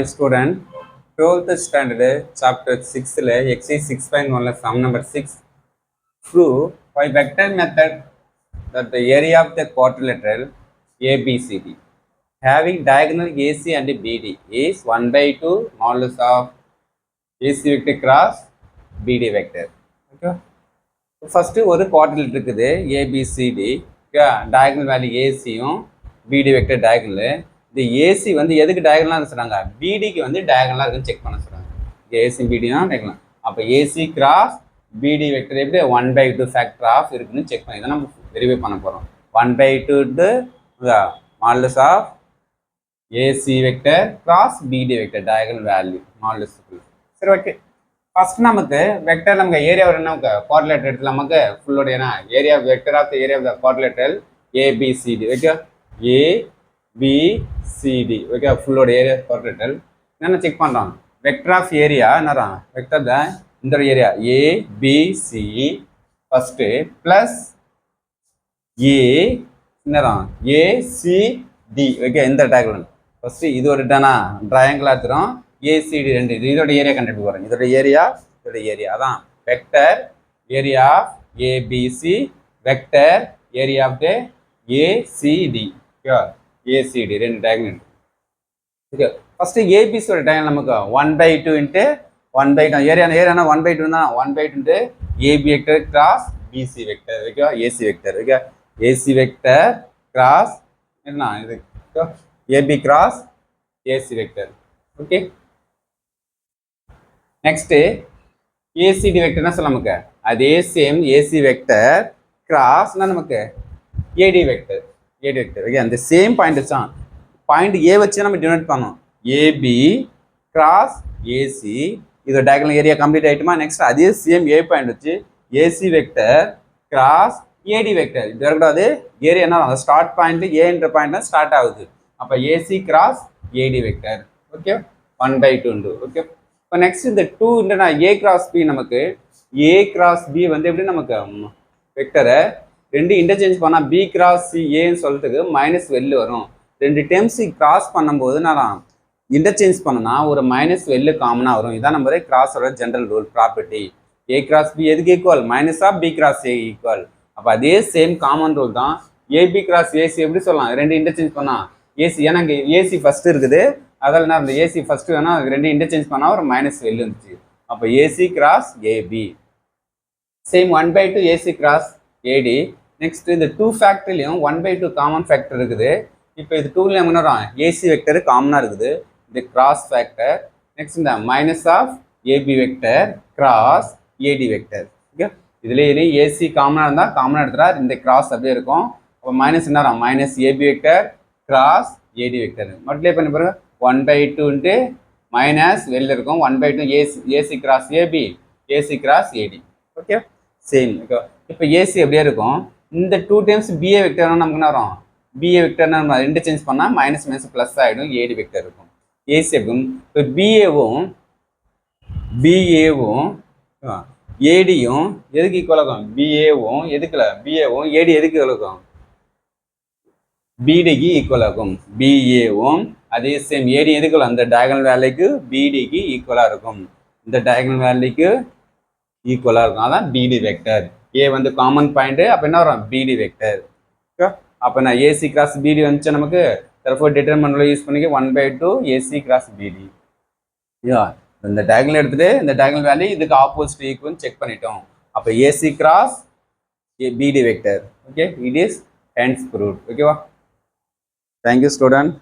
Student, 12th standard, chapter 6, exercise 6.1, sum number 6. Prove by vector method that the area of the quadrilateral ABCD having diagonal AC and BD is 1 by 2 modulus of AC vector cross BD vector. Okay. First ஒரு quadrilateral இருக்குது ABCD, diagonal value ஏசியும் பிடி vector diagonal. இந்த AC வந்து எதுக்கு டயகனலாக சொன்னாங்க, பிடிக்கு வந்து டயகனலாக இருக்குன்னு செக் பண்ண சொல்கிறாங்க. ஏசி பிடினா டயகனல். அப்போ ஏசி கிராஸ் பிடி வெக்டர் எப்படி 1 by 2 ஃபேக்டர் ஆஃப் இருக்குன்னு செக் பண்ணி தான் நம்ம வெரிஃபை பண்ண போகிறோம். 1 by 2 modulus of AC vector cross BD vector diagonal value modulus. சரி, ஓகே. ஃபர்ஸ்ட் நமக்கு வெக்டர் நமக்கு ஏரியா நமக்கு குவாட்ரிலேட்டர் எடுத்து நமக்கு ஃபுல்லோட area vector of the area of the quadrilateral ABCD. Okay, ABCD. Okay, ஃபுல்லோட ஏரியா குவாட்ரிலேட்டர் என்னென்ன செக் பண்ணுறோம். வெக்டர் ஆஃப் ஏரியா என்னறா, வெக்டர் த இந்த area ABC first plus A என்னறா ACT. Okay, இந்த டயக்ராம் ஃபர்ஸ்ட் இது ஒரு ட்ரையாங்கிள் ஆத்துறோம். ஏசிடி ரெண்டு, இதோட ஏரியா கண்டுபிடிக்க போகிறோம். இதோட ஏரியா அதான் vector area of ABC vector area of the ACD. ACD ரெண்டு டயக்னல். ஓகே, ஃபர்ஸ்ட் ஏபிசியோட டயக்னல் நமக்கு 1 by 2 இன்ட்டு 1 by 2 ஏரியானா 1 by 2 தான். 1 by 2 into AB vector cross BC vector. Okay, AC vector. Okay, AC vector cross என்ன இது AB cross AC vector. Okay, next ACD வெக்டர்னா சொல்ல நமக்கு அதே சேம் ஏசி வெக்டர் கிராஸ்னா நமக்கு ஏடி வெக்டர். ஓகே, அந்த சேம் பாயிண்ட் வச்சான். பாயிண்ட் ஏ வச்சு நம்ம டினோட் பண்ணோம். ஏபி கிராஸ் ஏசி, இதோட டயகனல் ஏரியா கம்ப்ளீட் ஆயிட்டுமா. நெக்ஸ்ட் அதே சேம் ஏ பாயிண்ட் வச்சு AC vector cross AD vector. இது வரக்கூடாது, ஏரியா என்ன ஸ்டார்ட் பாயிண்ட் ஏன்ற பாயிண்ட் ஸ்டார்ட் ஆகுது. அப்போ AC cross AD vector. Okay, 1 by 2. Okay, இப்போ நெக்ஸ்ட் இந்த 2 ஏ கிராஸ் பி, நமக்கு ஏ கிராஸ் பி வந்து எப்படி நமக்கு வெக்டரை ரெண்டு இன்டர்சேஞ்ச் பண்ணால் பி கிராஸ் சி ஏன்னு சொல்றதுக்கு மைனஸ் வெளில வரும். ரெண்டு டைம்ஸ் கிராஸ் பண்ணும்போது நான் இன்டர்சேஞ்ச் பண்ணனா ஒரு மைனஸ் வெளில காமனாக வரும். இதான் நம்ம கிராஸோட general rule property. A cross B எதுக்கு equal, minus of B cross A equal. அப்போ அதே சேம் காமன் ரூல் தான். ஏபி கிராஸ் ஏசி எப்படி சொல்லலாம், ரெண்டு இன்டர்சேஞ்ச் பண்ணால் ஏசி, ஏன்னா இங்கே ஏசி ஃபர்ஸ்ட் இருக்குது, அதில் என்ன அந்த ஏசி ஃபர்ஸ்ட் வேணா ரெண்டு இன்டர்சேஞ்ச் பண்ணால் ஒரு மைனஸ் வெளில இருந்துச்சு. அப்போ AC cross AB same 1 by 2 AC cross AD. Next இந்த 2 ஃபேக்டர்லையும் 1 by 2 காமன் ஃபேக்டர் இருக்குது. இப்போ இது 2ல என்ன வரும், ஏசி வெக்டர் காமனாக இருக்குது, இது கிராஸ் ஃபேக்டர். நெக்ஸ்ட் இந்த minus of AB vector cross AD vector. Okay, இதுலேயே ஏசி காமனாக இருந்தால் காமனாக எடுத்துட்டா இந்த கிராஸ் அப்படியே இருக்கும். அப்போ மைனஸ் என்ன minus AB vector cross AD vector. Multiply பண்ணி பாருங்க, 1 by 2 இன்ட்டு மைனஸ் வெளில இருக்கும் 1 by 2 AC cross AB AC cross AD. Okay, same. இப்போ ஏசி எப்படியே இருக்கும், இந்த 2 டைம்ஸ் பிஏ வெக்டர்னா நமக்கு என்ன வரும், பிஏ வெக்டர்னா நம்ம இன்டர்சேஞ்ச் பண்ணால் மைனஸ் மைனஸ் ப்ளஸ் ஆகிடும், ஏடி வெக்டர் இருக்கும். ஏசி இருக்கும். இப்போ பிஏவும் ஏடியும் எதுக்கு ஈக்குவல் ஆகும், பிஏவும் எதுக்குல பிஏவும் ஏடி எதுக்கு இருக்கும், பிடிக்கு ஈக்குவல் ஆகும். பிஏவும் அதே சேம் ஏடி எதுக்குள்ள அந்த டயகனல் வேல்யூக்கு பிடிக்கு ஈக்குவலாக இருக்கும். இந்த டயகனல் வேல்யூக்கு ஈக்குவலாக இருக்கும், அதான் பிடி வெக்டர். ஏ வந்து காமன் பாயிண்ட், அப்போ என்ன வரும் பிடி வெக்டர். அப்போ நான் ஏசி கிராஸ் பிடி வந்துச்சு நமக்கு, தர்ஃபோர் டிட்டர்மினன்ட்ல யூஸ் பண்ணிக்க 1 by 2 ஏசி கிராஸ் பிடி. இந்த டயகனல் எடுத்துட்டு இந்த டயகனல் வேல்யூ இதுக்கு ஆப்போசிட் ஈக்குவல் செக் பண்ணிட்டோம். அப்போ AC cross BD vector. Okay, it is hence proved. ஓகேவா, தேங்க்யூ ஸ்டூடெண்ட்.